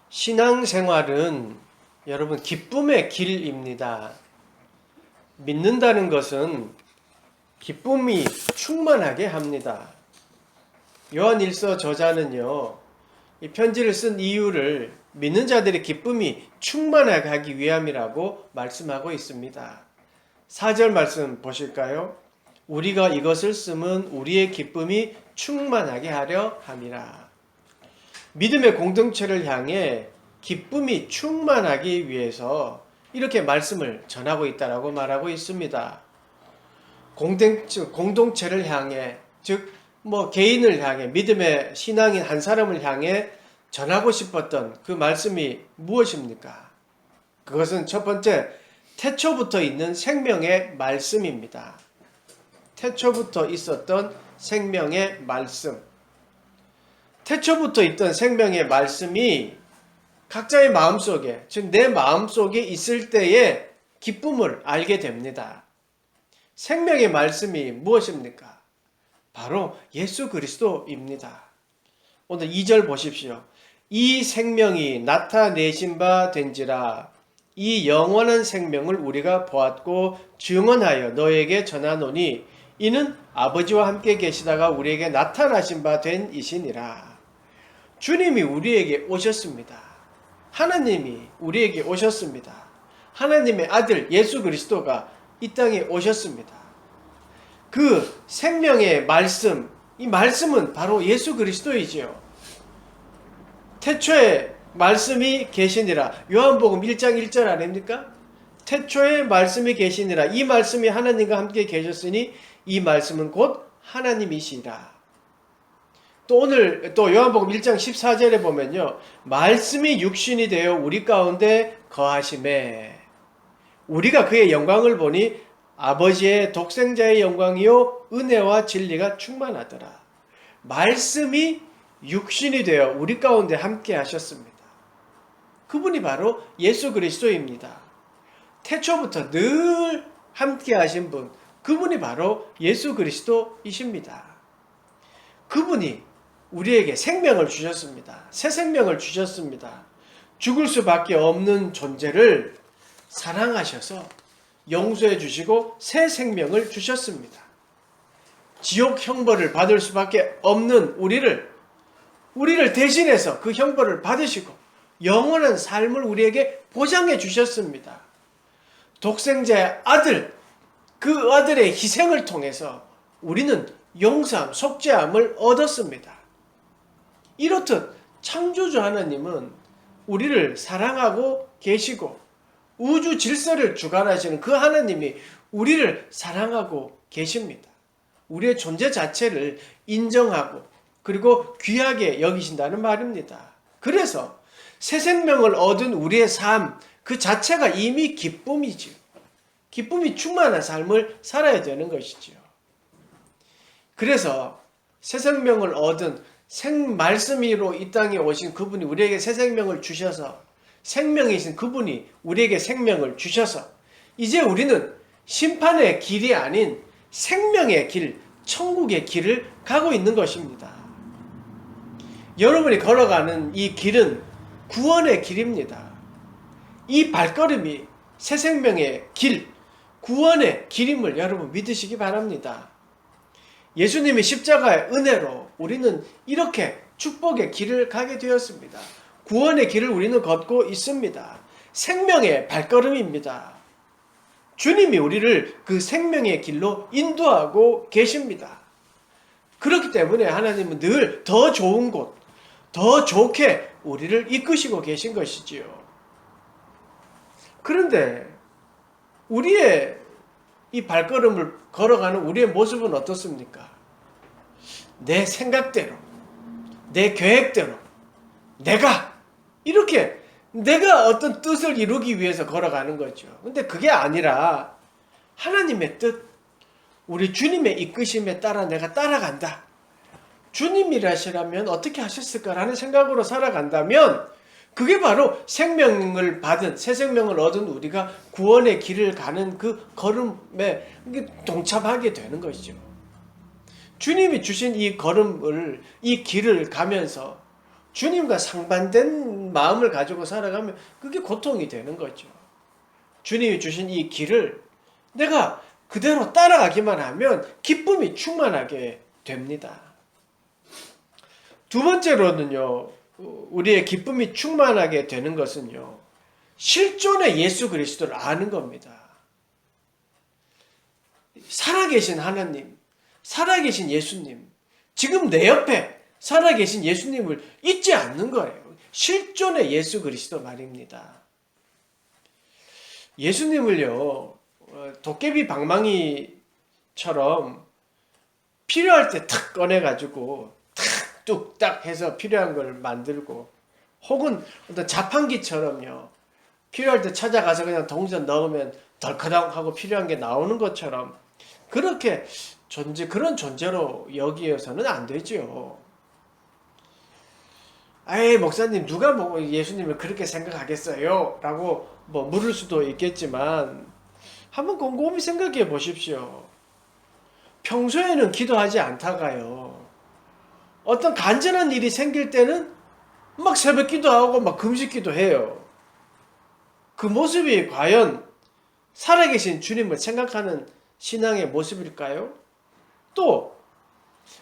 신앙생활은 여러분 기쁨의 길입니다. 믿는다는 것은 기쁨이 충만하게 합니다. 요한일서 저자는요, 이 편지를 쓴 이유를 믿는 자들의 기쁨이 충만하게 하기 위함이라고 말씀하고 있습니다. 4절 말씀 보실까요? 우리가 이것을 쓰면 우리의 기쁨이 충만하게 하려 함이라. 믿음의 공동체를 향해 기쁨이 충만하기 위해서 이렇게 말씀을 전하고 있다라고 말하고 있습니다. 공동체를 향해, 즉 개인을 향해, 믿음의 신앙인 한 사람을 향해 전하고 싶었던 그 말씀이 무엇입니까? 그것은 첫 번째, 태초부터 있는 생명의 말씀입니다. 태초부터 있었던 생명의 말씀. 태초부터 있던 생명의 말씀이 각자의 마음속에, 즉 내 마음속에 있을 때에 기쁨을 알게 됩니다. 생명의 말씀이 무엇입니까? 바로 예수 그리스도입니다. 오늘 2절 보십시오. 이 생명이 나타내신 바 된지라 이 영원한 생명을 우리가 보았고 증언하여 너에게 전하노니 이는 아버지와 함께 계시다가 우리에게 나타나신 바 된 이시니라. 주님이 우리에게 오셨습니다. 하나님이 우리에게 오셨습니다. 하나님의 아들 예수 그리스도가 이 땅에 오셨습니다. 그 생명의 말씀, 이 말씀은 바로 예수 그리스도이지요. 태초에 말씀이 계시니라. 요한복음 1장 1절 아닙니까? 태초에 말씀이 계시니라. 이 말씀이 하나님과 함께 계셨으니 이 말씀은 곧 하나님이시라. 또 오늘 또 요한복음 1장 14절에 보면요. 말씀이 육신이 되어 우리 가운데 거하심에 우리가 그의 영광을 보니 아버지의 독생자의 영광이요 은혜와 진리가 충만하더라. 말씀이 육신이 되어 우리 가운데 함께 하셨습니다. 그분이 바로 예수 그리스도입니다. 태초부터 늘 함께 하신 분, 그분이 바로 예수 그리스도이십니다. 그분이 우리에게 생명을 주셨습니다. 새 생명을 주셨습니다. 죽을 수밖에 없는 존재를 사랑하셔서 용서해 주시고 새 생명을 주셨습니다. 지옥 형벌을 받을 수밖에 없는 우리를 대신해서 그 형벌을 받으시고 영원한 삶을 우리에게 보장해 주셨습니다. 독생자의 아들, 그 아들의 희생을 통해서 우리는 용서함, 속죄함을 얻었습니다. 이렇듯 창조주 하나님은 우리를 사랑하고 계시고 우주 질서를 주관하시는 그 하나님이 우리를 사랑하고 계십니다. 우리의 존재 자체를 인정하고 그리고 귀하게 여기신다는 말입니다. 그래서 새 생명을 얻은 우리의 삶 그 자체가 이미 기쁨이지요. 기쁨이 충만한 삶을 살아야 되는 것이지요. 그래서 새 생명을 얻은 말씀으로 이 땅에 오신 그분이 우리에게 새 생명을 주셔서 생명이신 그분이 우리에게 생명을 주셔서 이제 우리는 심판의 길이 아닌 생명의 길, 천국의 길을 가고 있는 것입니다. 여러분이 걸어가는 이 길은 구원의 길입니다. 이 발걸음이 새 생명의 길, 구원의 길임을 여러분 믿으시기 바랍니다. 예수님의 십자가의 은혜로 우리는 이렇게 축복의 길을 가게 되었습니다. 구원의 길을 우리는 걷고 있습니다. 생명의 발걸음입니다. 주님이 우리를 그 생명의 길로 인도하고 계십니다. 그렇기 때문에 하나님은 늘 더 좋은 곳, 더 좋게 우리를 이끄시고 계신 것이지요. 그런데 우리의 이 발걸음을 걸어가는 우리의 모습은 어떻습니까? 내 생각대로, 내 계획대로, 내가 어떤 뜻을 이루기 위해서 걸어가는 거죠. 근데 그게 아니라 하나님의 뜻, 우리 주님의 이끄심에 따라 내가 따라간다. 주님이라시라면 어떻게 하셨을까라는 생각으로 살아간다면 그게 바로 생명을 받은, 새 생명을 얻은 우리가 구원의 길을 가는 그 걸음에 동참하게 되는 것이죠. 주님이 주신 이 걸음을, 이 길을 가면서 주님과 상반된 마음을 가지고 살아가면 그게 고통이 되는 거죠. 주님이 주신 이 길을 내가 그대로 따라가기만 하면 기쁨이 충만하게 됩니다. 두 번째로는요, 우리의 기쁨이 충만하게 되는 것은요, 실존의 예수 그리스도를 아는 겁니다. 살아계신 하나님, 살아계신 예수님, 지금 내 옆에 살아계신 예수님을 잊지 않는 거예요. 실존의 예수 그리스도 말입니다. 예수님을요, 도깨비 방망이처럼 필요할 때 탁 꺼내가지고 탁 뚝딱 해서 필요한 걸 만들고, 혹은 어떤 자판기처럼요, 필요할 때 찾아가서 그냥 동전 넣으면 덜커덩 하고 필요한 게 나오는 것처럼 그렇게 그런 존재로 여기어서는 안 되죠. 아이, 목사님, 누가 뭐 예수님을 그렇게 생각하겠어요? 라고 뭐 물을 수도 있겠지만, 한번 곰곰이 생각해 보십시오. 평소에는 기도하지 않다가요, 어떤 간절한 일이 생길 때는 막 새벽 기도하고 막 금식 기도해요. 그 모습이 과연 살아계신 주님을 생각하는 신앙의 모습일까요? 또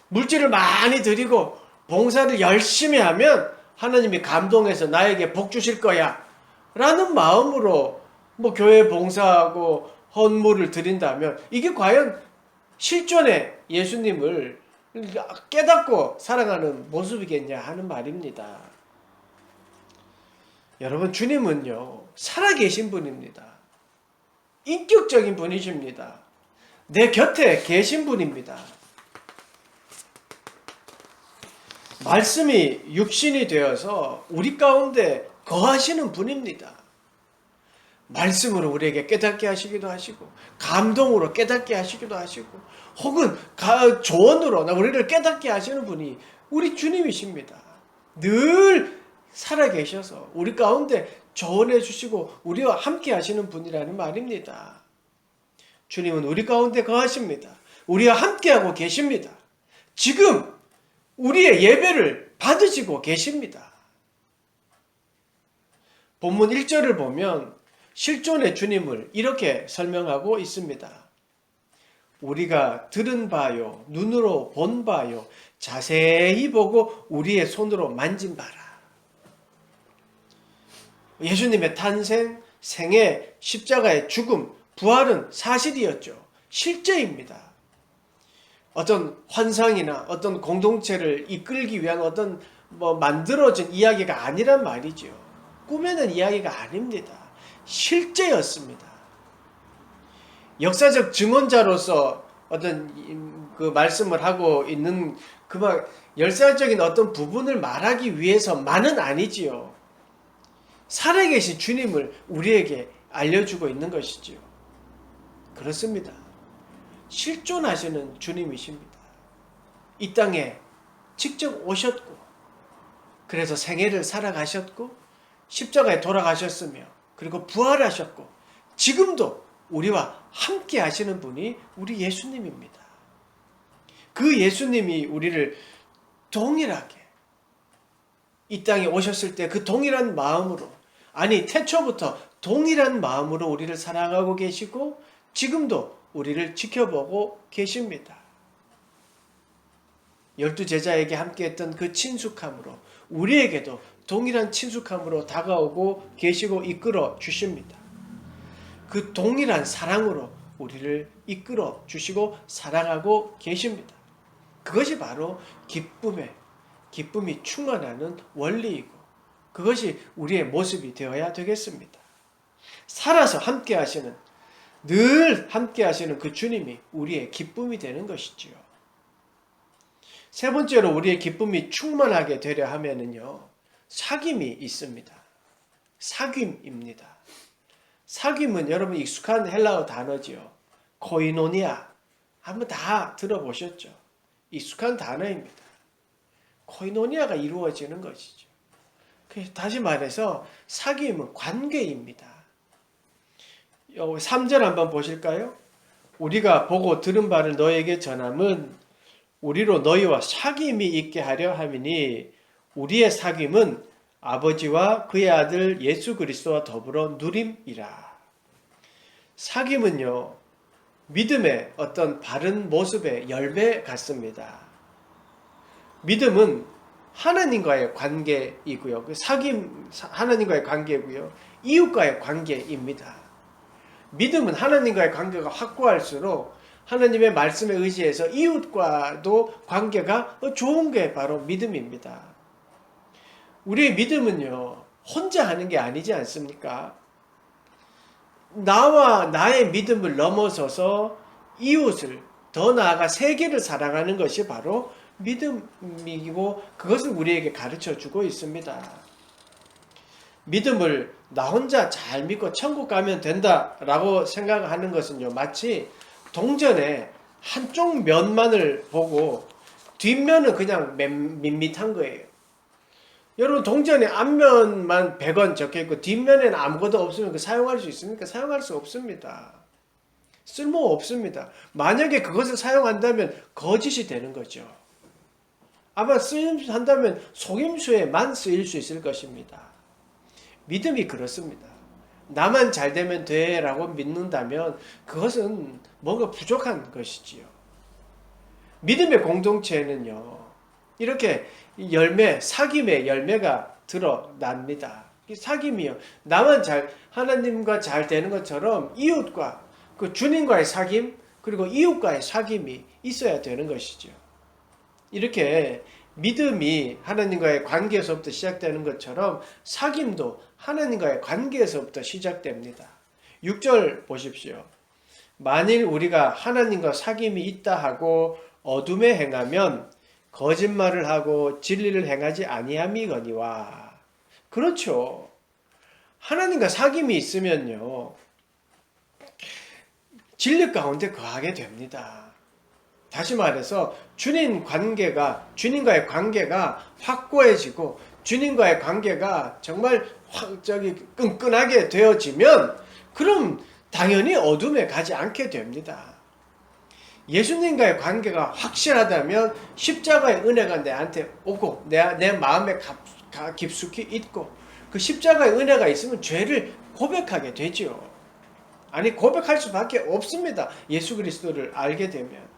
물질을 많이 드리고 봉사를 열심히 하면 하나님이 감동해서 나에게 복 주실 거야 라는 마음으로 뭐 교회 봉사하고 헌물을 드린다면, 이게 과연 실존의 예수님을 깨닫고 살아가는 모습이겠냐 하는 말입니다. 여러분, 주님은요, 살아계신 분입니다. 인격적인 분이십니다. 내 곁에 계신 분입니다. 말씀이 육신이 되어서 우리 가운데 거하시는 분입니다. 말씀으로 우리에게 깨닫게 하시기도 하시고, 감동으로 깨닫게 하시기도 하시고, 혹은 조언으로 우리를 깨닫게 하시는 분이 우리 주님이십니다. 늘 살아계셔서 우리 가운데 조언해 주시고 우리와 함께 하시는 분이라는 말입니다. 주님은 우리 가운데 거하십니다. 우리와 함께하고 계십니다. 지금 우리의 예배를 받으시고 계십니다. 본문 1절을 보면 실존의 주님을 이렇게 설명하고 있습니다. 우리가 들은 바요, 눈으로 본 바요, 자세히 보고 우리의 손으로 만진 바라. 예수님의 탄생, 생애, 십자가의 죽음, 부활은 사실이었죠. 실제입니다. 어떤 환상이나 어떤 공동체를 이끌기 위한 어떤 만들어진 이야기가 아니란 말이죠. 꾸며낸 이야기가 아닙니다. 실제였습니다. 역사적 증언자로서 어떤 그 말씀을 하고 있는 열사적인 어떤 부분을 말하기 위해서만은 아니지요. 살아계신 주님을 우리에게 알려주고 있는 것이지요. 그렇습니다. 실존하시는 주님이십니다. 이 땅에 직접 오셨고, 그래서 생애를 살아가셨고, 십자가에 돌아가셨으며, 그리고 부활하셨고, 지금도 우리와 함께 하시는 분이 우리 예수님입니다. 그 예수님이 우리를 동일하게 이 땅에 오셨을 때 그 동일한 마음으로, 아니 태초부터 동일한 마음으로 우리를 사랑하고 계시고 지금도 우리를 지켜보고 계십니다. 12제자에게 함께했던 그 친숙함으로 우리에게도 동일한 친숙함으로 다가오고 계시고 이끌어 주십니다. 그 동일한 사랑으로 우리를 이끌어 주시고 사랑하고 계십니다. 그것이 바로 기쁨이 충만하는 원리이고, 그것이 우리의 모습이 되어야 되겠습니다. 살아서 함께 하시는, 늘 함께 하시는 그 주님이 우리의 기쁨이 되는 것이지요. 세 번째로 우리의 기쁨이 충만하게 되려 하면은요, 사귐이 있습니다. 사귐입니다. 사귐은 여러분 익숙한 헬라어 단어지요. 코이노니아. 한번 다 들어보셨죠? 익숙한 단어입니다. 코이노니아가 이루어지는 것이죠. 다시 말해서 사귐은 관계입니다. 3절 한번 보실까요? 우리가 보고 들은 바를 너에게 전함은 우리로 너희와 사귐이 있게 하려 함이니 우리의 사귐은 아버지와 그의 아들 예수 그리스도와 더불어 누림이라. 사귐은요, 믿음의 어떤 바른 모습의 열매 같습니다. 믿음은 하나님과의 관계이고요. 그 사귐, 하나님과의 관계고요. 이웃과의 관계입니다. 믿음은 하나님과의 관계가 확고할수록 하나님의 말씀에 의지해서 이웃과도 관계가 좋은 게 바로 믿음입니다. 우리의 믿음은요, 혼자 하는 게 아니지 않습니까? 나와 나의 믿음을 넘어서서 이웃을, 더 나아가 세계를 사랑하는 것이 바로 믿음이고, 그것을 우리에게 가르쳐 주고 있습니다. 믿음을 나 혼자 잘 믿고 천국 가면 된다라고 생각하는 것은요, 마치 동전의 한쪽 면만을 보고 뒷면은 그냥 밋밋한 거예요. 여러분, 동전의 앞면만 100원 적혀있고 뒷면에는 아무것도 없으면 그 사용할 수 있습니까? 사용할 수 없습니다. 쓸모 없습니다. 만약에 그것을 사용한다면 거짓이 되는 거죠. 아마 쓰임한다면 속임수에만 쓰일 수 있을 것입니다. 믿음이 그렇습니다. 나만 잘 되면 돼 라고 믿는다면 그것은 뭔가 부족한 것이지요. 믿음의 공동체에는요, 이렇게 열매, 사귐의 열매가 드러납니다. 이 사귐이요, 나만 하나님과 잘 되는 것처럼 이웃과, 그 주님과의 사귐, 그리고 이웃과의 사귐이 있어야 되는 것이죠. 이렇게 믿음이 하나님과의 관계에서부터 시작되는 것처럼 사귐도 하나님과의 관계에서부터 시작됩니다. 6절 보십시오. 만일 우리가 하나님과 사귐이 있다 하고 어둠에 행하면 거짓말을 하고 진리를 행하지 아니함이거니와. 그렇죠. 하나님과 사귐이 있으면요, 진리 가운데 거하게 됩니다. 다시 말해서 주님과의 관계가 확고해지고 주님과의 관계가 정말 끈끈하게 되어지면 그럼 당연히 어둠에 가지 않게 됩니다. 예수님과의 관계가 확실하다면 십자가의 은혜가 내한테 오고 내 마음에 깊숙이 있고 그 십자가의 은혜가 있으면 죄를 고백하게 되죠. 아니, 고백할 수밖에 없습니다. 예수 그리스도를 알게 되면.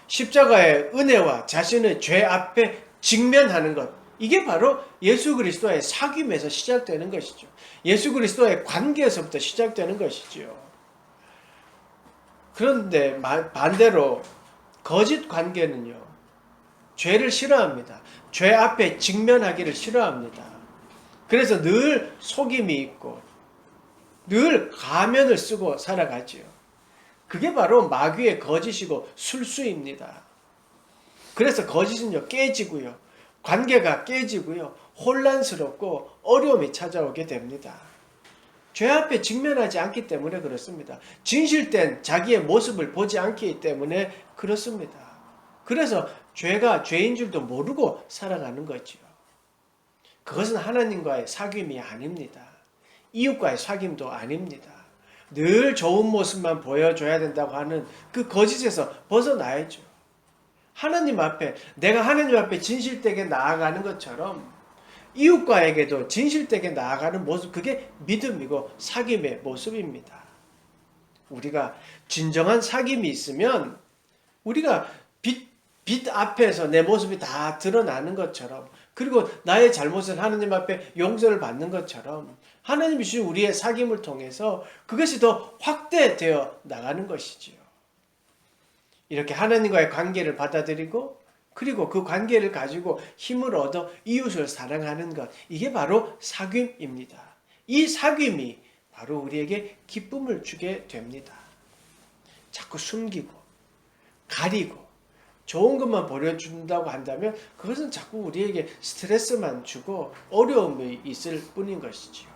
십자가의 은혜와 자신의 죄 앞에 직면하는 것, 이게 바로 예수 그리스도의 사귐에서 시작되는 것이죠. 예수 그리스도의 관계에서부터 시작되는 것이죠. 그런데 반대로 거짓 관계는요, 죄를 싫어합니다. 죄 앞에 직면하기를 싫어합니다. 그래서 늘 속임이 있고 늘 가면을 쓰고 살아가지요. 그게 바로 마귀의 거짓이고 술수입니다. 그래서 거짓은요, 깨지고요, 관계가 깨지고요, 혼란스럽고 어려움이 찾아오게 됩니다. 죄 앞에 직면하지 않기 때문에 그렇습니다. 진실된 자기의 모습을 보지 않기 때문에 그렇습니다. 그래서 죄가 죄인 줄도 모르고 살아가는 거지요. 그것은 하나님과의 사귐이 아닙니다. 이웃과의 사귐도 아닙니다. 늘 좋은 모습만 보여줘야 된다고 하는 그 거짓에서 벗어나야죠. 하나님 앞에, 내가 하나님 앞에 진실되게 나아가는 것처럼 이웃과에게도 진실되게 나아가는 모습, 그게 믿음이고 사귐의 모습입니다. 우리가 진정한 사귐이 있으면 우리가 빛 앞에서 내 모습이 다 드러나는 것처럼, 그리고 나의 잘못은 하나님 앞에 용서를 받는 것처럼 하나님이 주신 우리의 사귐을 통해서 그것이 더 확대되어 나가는 것이지요. 이렇게 하나님과의 관계를 받아들이고 그리고 그 관계를 가지고 힘을 얻어 이웃을 사랑하는 것, 이게 바로 사귐입니다. 이 사귐이 바로 우리에게 기쁨을 주게 됩니다. 자꾸 숨기고 가리고 좋은 것만 보여준다고 한다면 그것은 자꾸 우리에게 스트레스만 주고 어려움이 있을 뿐인 것이지요.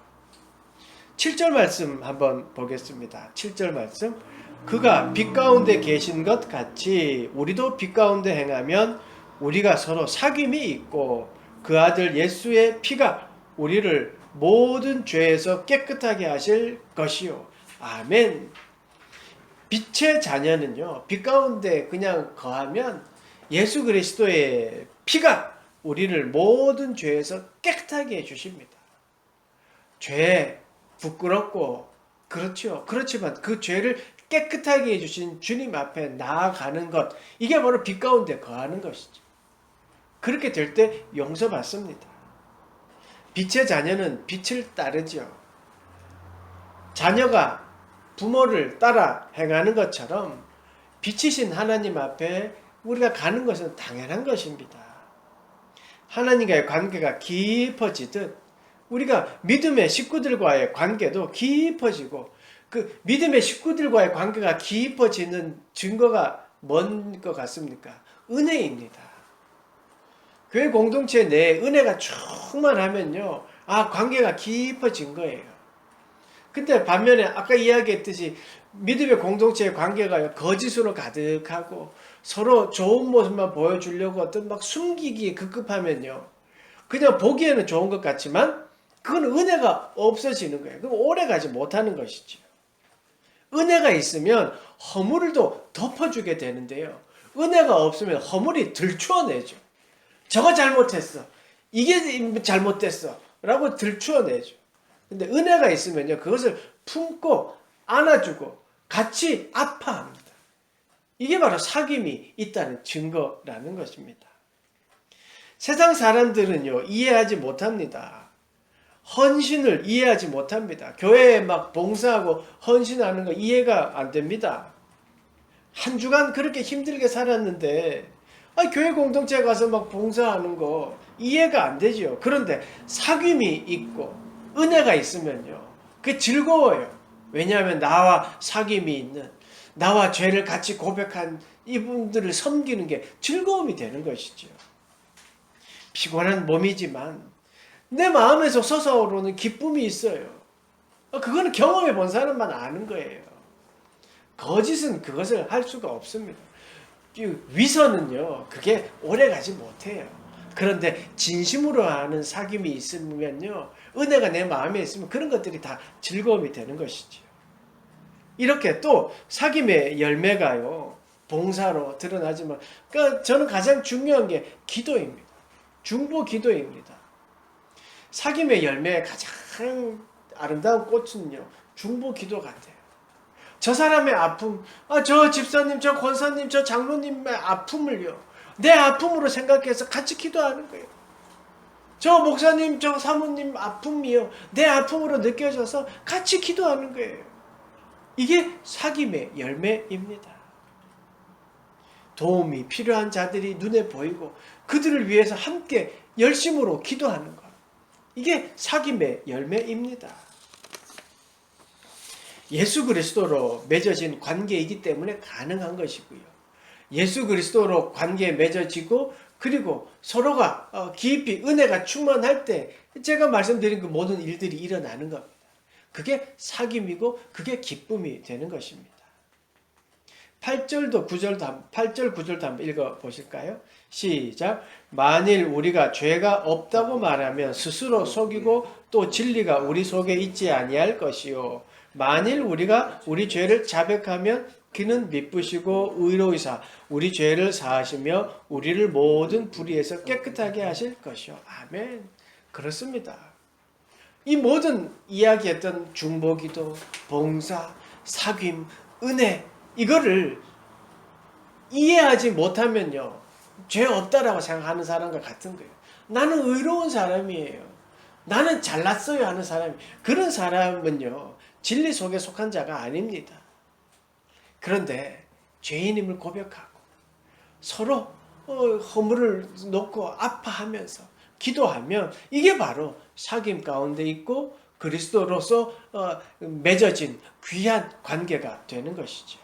7절 말씀 한번 보겠습니다. 7절 말씀. 그가 빛 가운데 계신 것 같이 우리도 빛 가운데 행하면 우리가 서로 사귐이 있고 그 아들 예수의 피가 우리를 모든 죄에서 깨끗하게 하실 것이요. 아멘. 빛의 자녀는요, 빛 가운데 그냥 거하면 예수 그리스도의 피가 우리를 모든 죄에서 깨끗하게 해주십니다. 죄 부끄럽고 그렇죠. 그렇지만 그 죄를 깨끗하게 해주신 주님 앞에 나아가는 것, 이게 바로 빛 가운데 거하는 것이죠. 그렇게 될 때 용서받습니다. 빛의 자녀는 빛을 따르죠. 자녀가 부모를 따라 행하는 것처럼 빛이신 하나님 앞에 우리가 가는 것은 당연한 것입니다. 하나님과의 관계가 깊어지듯 우리가 믿음의 식구들과의 관계도 깊어지고, 그 믿음의 식구들과의 관계가 깊어지는 증거가 뭔 것 같습니까? 은혜입니다. 교회 공동체 내에 은혜가 충만하면요, 관계가 깊어진 거예요. 근데 반면에 아까 이야기했듯이 믿음의 공동체의 관계가 거짓으로 가득하고 서로 좋은 모습만 보여주려고 어떤 막 숨기기에 급급하면요, 그냥 보기에는 좋은 것 같지만 그건 은혜가 없어지는 거예요. 그럼 오래가지 못하는 것이죠. 은혜가 있으면 허물도 덮어주게 되는데요, 은혜가 없으면 허물이 들추어내죠. 저거 잘못했어, 이게 잘못됐어 라고 들추어내죠. 근데 은혜가 있으면요, 그것을 품고 안아주고 같이 아파합니다. 이게 바로 사귐이 있다는 증거라는 것입니다. 세상 사람들은요, 이해하지 못합니다. 헌신을 이해하지 못합니다. 교회에 막 봉사하고 헌신하는 거 이해가 안 됩니다. 한 주간 그렇게 힘들게 살았는데 교회 공동체 가서 막 봉사하는 거 이해가 안 되죠. 그런데 사귐이 있고 은혜가 있으면요, 그게 즐거워요. 왜냐하면 나와 사귐이 있는, 나와 죄를 같이 고백한 이분들을 섬기는 게 즐거움이 되는 것이죠. 피곤한 몸이지만 내 마음에서 솟아오르는 기쁨이 있어요. 그거는 경험해 본 사람만 아는 거예요. 거짓은 그것을 할 수가 없습니다. 위선은요, 그게 오래가지 못해요. 그런데 진심으로 하는 사귐이 있으면요, 은혜가 내 마음에 있으면 그런 것들이 다 즐거움이 되는 것이죠. 이렇게 또 사귐의 열매가요, 봉사로 드러나지만, 그러니까 저는 가장 중요한 게 기도입니다. 중보 기도입니다. 사귐의 열매의 가장 아름다운 꽃은요, 중보 기도 같아요. 저 사람의 아픔, 저 집사님, 저 권사님, 저 장로님의 아픔을요, 내 아픔으로 생각해서 같이 기도하는 거예요. 저 목사님, 저 사모님 아픔이요, 내 아픔으로 느껴져서 같이 기도하는 거예요. 이게 사귐의 열매입니다. 도움이 필요한 자들이 눈에 보이고 그들을 위해서 함께 열심으로 기도하는 것, 이게 사귐의 열매입니다. 예수 그리스도로 맺어진 관계이기 때문에 가능한 것이고요. 예수 그리스도로 관계에 맺어지고 그리고 서로가 깊이 은혜가 충만할 때 제가 말씀드린 그 모든 일들이 일어나는 겁니다. 그게 사귐이고 그게 기쁨이 되는 것입니다. 8절 9절도 한번 읽어보실까요? 시작. 만일 우리가 죄가 없다고 말하면 스스로 속이고 또 진리가 우리 속에 있지 아니할 것이요. 만일 우리가 우리 죄를 자백하면 그는 미쁘시고 의로이사 우리 죄를 사하시며 우리를 모든 불의에서 깨끗하게 하실 것이요. 아멘. 그렇습니다. 이 모든 이야기했던 중보기도, 봉사, 사귐, 은혜, 이거를 이해하지 못하면요, 죄 없다라고 생각하는 사람과 같은 거예요. 나는 의로운 사람이에요, 나는 잘났어요 하는 사람이, 그런 사람은요, 진리 속에 속한 자가 아닙니다. 그런데 죄인임을 고백하고 서로 허물을 놓고 아파하면서 기도하면 이게 바로 사귐 가운데 있고 그리스도로서 맺어진 귀한 관계가 되는 것이죠.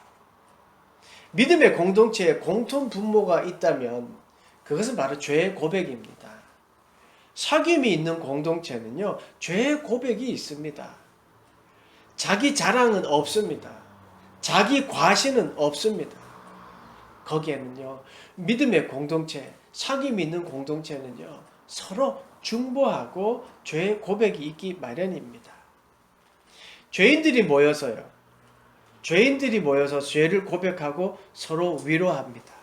믿음의 공동체에 공통 분모가 있다면 그것은 바로 죄의 고백입니다. 사귐이 있는 공동체는요, 죄의 고백이 있습니다. 자기 자랑은 없습니다. 자기 과시는 없습니다. 거기에는요, 믿음의 공동체, 사귐이 있는 공동체는요, 서로 중보하고 죄의 고백이 있기 마련입니다. 죄인들이 모여서 죄를 고백하고 서로 위로합니다.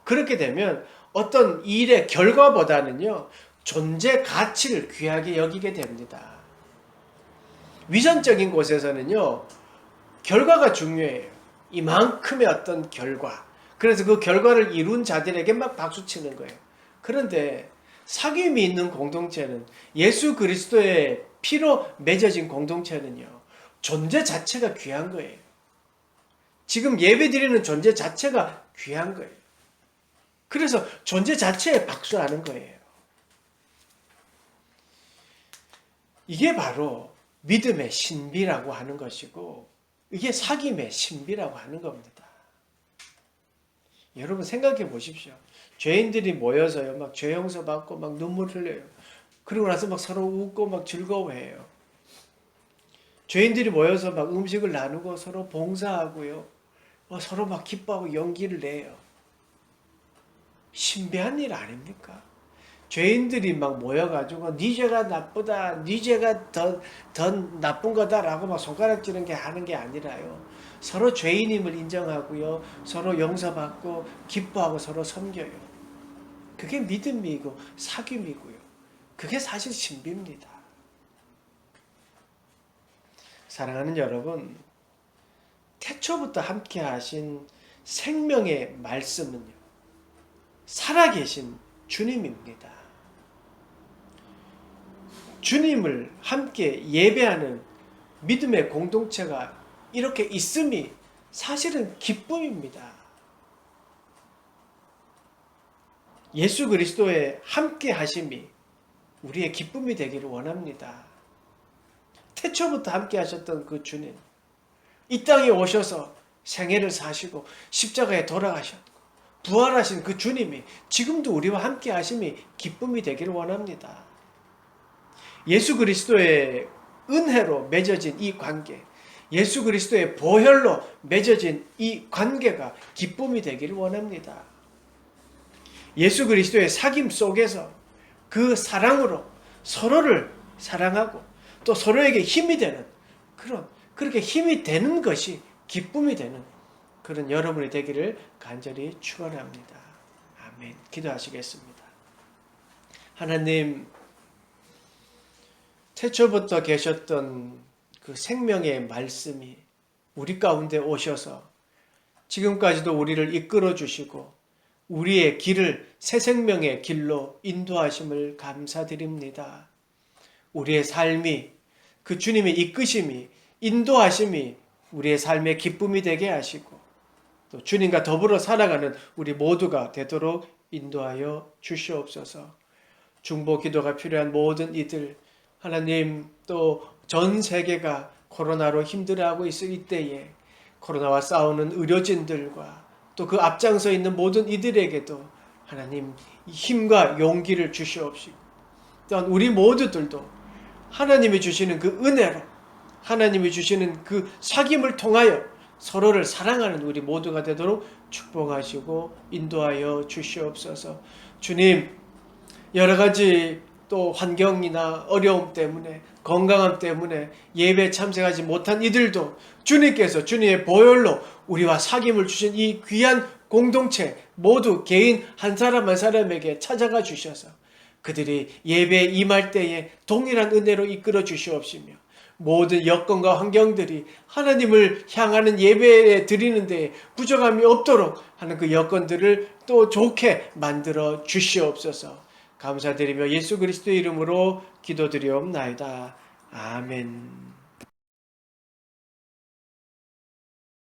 그렇게 되면 어떤 일의 결과보다는요, 존재 가치를 귀하게 여기게 됩니다. 위선적인 곳에서는요, 결과가 중요해요. 이만큼의 어떤 결과. 그래서 그 결과를 이룬 자들에게 막 박수치는 거예요. 그런데 사귐이 있는 공동체는, 예수 그리스도의 피로 맺어진 공동체는요, 존재 자체가 귀한 거예요. 지금 예배드리는 존재 자체가 귀한 거예요. 그래서 존재 자체에 박수하는 거예요. 이게 바로 믿음의 신비라고 하는 것이고, 이게 사귐의 신비라고 하는 겁니다. 여러분 생각해 보십시오. 죄인들이 모여서요, 막 죄 용서 받고 막 눈물 흘려요. 그러고 나서 막 서로 웃고 막 즐거워해요. 죄인들이 모여서 막 음식을 나누고 서로 봉사하고요, 서로 막 기뻐하고 용기를 내요. 신비한 일 아닙니까? 죄인들이 막 모여가지고 네 죄가 나쁘다, 네 죄가 더 나쁜 거다라고 막 손가락질은 게 하는 게 아니라요, 서로 죄인임을 인정하고요, 서로 용서받고 기뻐하고 서로 섬겨요. 그게 믿음이고 사귐이고요. 그게 사실 신비입니다. 사랑하는 여러분, 태초부터 함께 하신 생명의 말씀은요, 살아계신 주님입니다. 주님을 함께 예배하는 믿음의 공동체가 이렇게 있음이 사실은 기쁨입니다. 예수 그리스도의 함께 하심이 우리의 기쁨이 되기를 원합니다. 태초부터 함께 하셨던 그 주님, 이 땅에 오셔서 생애를 사시고 십자가에 돌아가셨고 부활하신 그 주님이 지금도 우리와 함께 하심이 기쁨이 되기를 원합니다. 예수 그리스도의 은혜로 맺어진 이 관계, 예수 그리스도의 보혈로 맺어진 이 관계가 기쁨이 되기를 원합니다. 예수 그리스도의 사귐 속에서 그 사랑으로 서로를 사랑하고 또 서로에게 힘이 되는, 그렇게 힘이 되는 것이 기쁨이 되는 그런 여러분이 되기를 간절히 축원합니다. 아멘. 기도하시겠습니다. 하나님, 태초부터 계셨던 그 생명의 말씀이 우리 가운데 오셔서 지금까지도 우리를 이끌어 주시고 우리의 길을 새 생명의 길로 인도하심을 감사드립니다. 우리의 삶이, 그 주님의 이끄심이, 인도하심이 우리의 삶의 기쁨이 되게 하시고 또 주님과 더불어 살아가는 우리 모두가 되도록 인도하여 주시옵소서. 중보 기도가 필요한 모든 이들, 하나님, 또 전 세계가 코로나로 힘들어하고 있을 이때에 코로나와 싸우는 의료진들과 또 그 앞장서 있는 모든 이들에게도 하나님 힘과 용기를 주시옵시고, 또한 우리 모두들도 하나님이 주시는 그 은혜로, 하나님이 주시는 그 사귐을 통하여 서로를 사랑하는 우리 모두가 되도록 축복하시고 인도하여 주시옵소서. 주님, 여러 가지 또 환경이나 어려움 때문에, 건강함 때문에 예배에 참석하지 못한 이들도 주님께서 주님의 보혈로 우리와 사귐을 주신 이 귀한 공동체 모두 개인 한 사람 한 사람에게 찾아가 주셔서 그들이 예배에 임할 때에 동일한 은혜로 이끌어 주시옵시며, 모든 여건과 환경들이 하나님을 향하는 예배에 드리는 데 부족함이 없도록 하는 그 여건들을 또 좋게 만들어 주시옵소서. 감사드리며 예수 그리스도의 이름으로 기도드리옵나이다. 아멘.